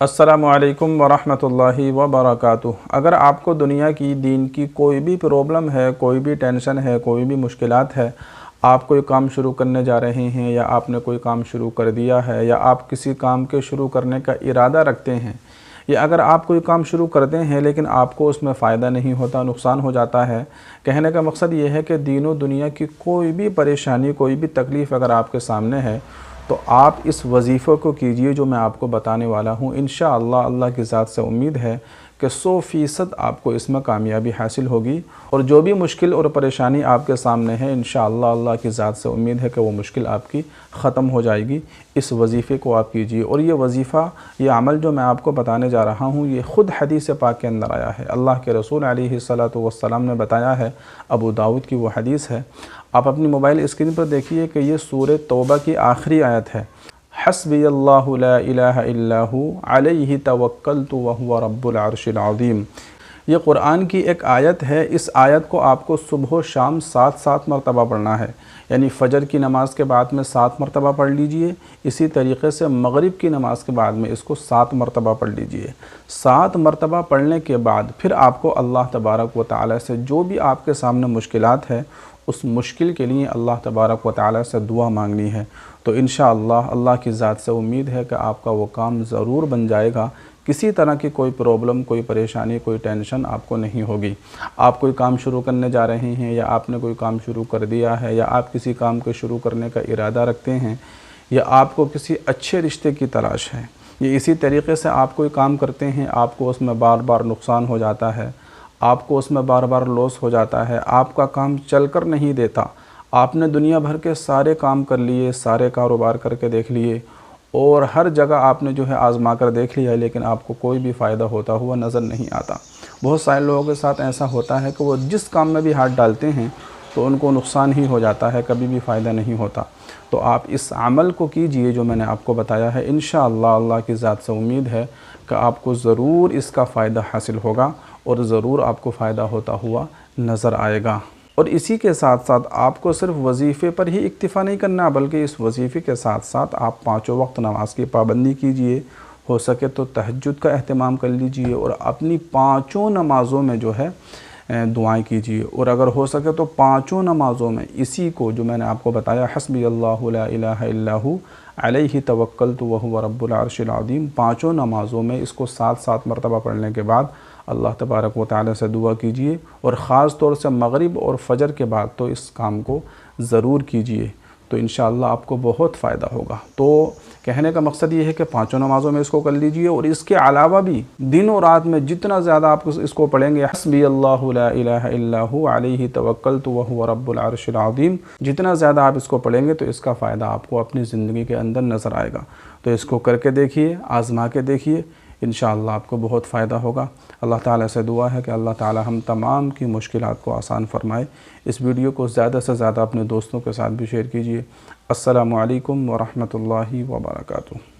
السلام علیکم ورحمۃ اللہ وبرکاتہ۔ اگر آپ کو دنیا کی دین کی کوئی بھی پرابلم ہے، کوئی بھی ٹینشن ہے، کوئی بھی مشکلات ہے، آپ کوئی کام شروع کرنے جا رہے ہیں یا آپ نے کوئی کام شروع کر دیا ہے یا آپ کسی کام کے شروع کرنے کا ارادہ رکھتے ہیں، یا اگر آپ کوئی کام شروع کرتے ہیں لیکن آپ کو اس میں فائدہ نہیں ہوتا، نقصان ہو جاتا ہے، کہنے کا مقصد یہ ہے کہ دین و دنیا کی کوئی بھی پریشانی، کوئی بھی تکلیف اگر آپ کے سامنے ہے تو آپ اس وظیفے کو کیجئے جو میں آپ کو بتانے والا ہوں۔ انشاءاللہ اللہ کی ذات سے امید ہے کہ 100% آپ کو اس میں کامیابی حاصل ہوگی، اور جو بھی مشکل اور پریشانی آپ کے سامنے ہے انشاءاللہ اللہ کی ذات سے امید ہے کہ وہ مشکل آپ کی ختم ہو جائے گی۔ اس وظیفے کو آپ کیجئے، اور یہ وظیفہ، یہ عمل جو میں آپ کو بتانے جا رہا ہوں یہ خود حدیث پاک کے اندر آیا ہے۔ اللہ کے رسول علیہ الصلاۃ والسلام نے بتایا ہے، ابو داؤد کی وہ حدیث ہے۔ آپ اپنی موبائل اسکرین پر دیکھیے کہ یہ سورہ توبہ کی آخری آیت ہے۔ حسبی اللہ لا الہ الا ہو علیہ توکلت وہو رب العرش العظیم۔ یہ قرآن کی ایک آیت ہے۔ اس آیت کو آپ کو صبح و شام 7 مرتبہ پڑھنا ہے، یعنی فجر کی نماز کے بعد میں 7 مرتبہ پڑھ لیجئے، اسی طریقے سے مغرب کی نماز کے بعد میں اس کو 7 مرتبہ پڑھ لیجئے۔ 7 مرتبہ پڑھنے کے بعد پھر آپ کو اللہ تبارک و تعالی سے جو بھی آپ کے سامنے مشکلات ہے، اس مشکل کے لیے اللہ تبارک و تعالی سے دعا مانگنی ہے۔ تو انشاءاللہ اللہ کی ذات سے امید ہے کہ آپ کا وہ کام ضرور بن جائے گا۔ کسی طرح کی کوئی پرابلم، کوئی پریشانی، کوئی ٹینشن آپ کو نہیں ہوگی۔ آپ کوئی کام شروع کرنے جا رہے ہیں یا آپ نے کوئی کام شروع کر دیا ہے، یا آپ کسی کام کو شروع کرنے کا ارادہ رکھتے ہیں، یا آپ کو کسی اچھے رشتے کی تلاش ہے، یا اسی طریقے سے آپ کوئی کام کرتے ہیں، آپ کو اس میں بار بار نقصان ہو جاتا ہے، آپ کو اس میں بار بار لاس ہو جاتا ہے، آپ کا کام چل کر نہیں دیتا، آپ نے دنیا بھر کے سارے کام کر لیے، سارے کاروبار کر کے دیکھ لیے، اور ہر جگہ آپ نے جو ہے آزما کر دیکھ لیا، لیکن آپ کو کوئی بھی فائدہ ہوتا ہوا نظر نہیں آتا۔ بہت سارے لوگوں کے ساتھ ایسا ہوتا ہے کہ وہ جس کام میں بھی ہاتھ ڈالتے ہیں تو ان کو نقصان ہی ہو جاتا ہے، کبھی بھی فائدہ نہیں ہوتا۔ تو آپ اس عمل کو کیجئے جو میں نے آپ کو بتایا ہے۔ انشاءاللہ اللہ کی ذات سے امید ہے کہ آپ کو ضرور اس کا فائدہ حاصل ہوگا، اور ضرور آپ کو فائدہ ہوتا ہوا نظر آئے گا۔ اور اسی کے ساتھ ساتھ آپ کو صرف وظیفے پر ہی اکتفا نہیں کرنا، بلکہ اس وظیفے کے ساتھ ساتھ آپ 5 وقت نماز کی پابندی کیجئے، ہو سکے تو تہجد کا اہتمام کر لیجئے، اور اپنی 5 نمازوں میں جو ہے دعائیں کیجئے، اور اگر ہو سکے تو 5 نمازوں میں اسی کو جو میں نے آپ کو بتایا، حسبی اللہ لا الہ الا ہو علیہ توکلت وہو رب العرش العظیم، 5 نمازوں میں اس کو 7 مرتبہ پڑھنے کے بعد اللہ تبارک و تعالی سے دعا کیجئے، اور خاص طور سے مغرب اور فجر کے بعد تو اس کام کو ضرور کیجئے، تو انشاءاللہ آپ کو بہت فائدہ ہوگا۔ تو کہنے کا مقصد یہ ہے کہ 5 نمازوں میں اس کو کر لیجئے، اور اس کے علاوہ بھی دن و رات میں جتنا زیادہ آپ اس کو پڑھیں گے، حسبی اللہ لا الہ الا ہو علیہ توکلت وہو رب العرش العظیم، جتنا زیادہ آپ اس کو پڑھیں گے تو اس کا فائدہ آپ کو اپنی زندگی کے اندر نظر آئے گا۔ تو اس کو کر کے دیکھیے، آزما کے دیکھیے، انشاءاللہ آپ کو بہت فائدہ ہوگا۔ اللہ تعالیٰ سے دعا ہے کہ اللہ تعالیٰ ہم تمام کی مشکلات کو آسان فرمائے۔ اس ویڈیو کو زیادہ سے زیادہ اپنے دوستوں کے ساتھ بھی شیئر کیجیے۔ السلام علیکم ورحمۃ اللہ وبرکاتہ۔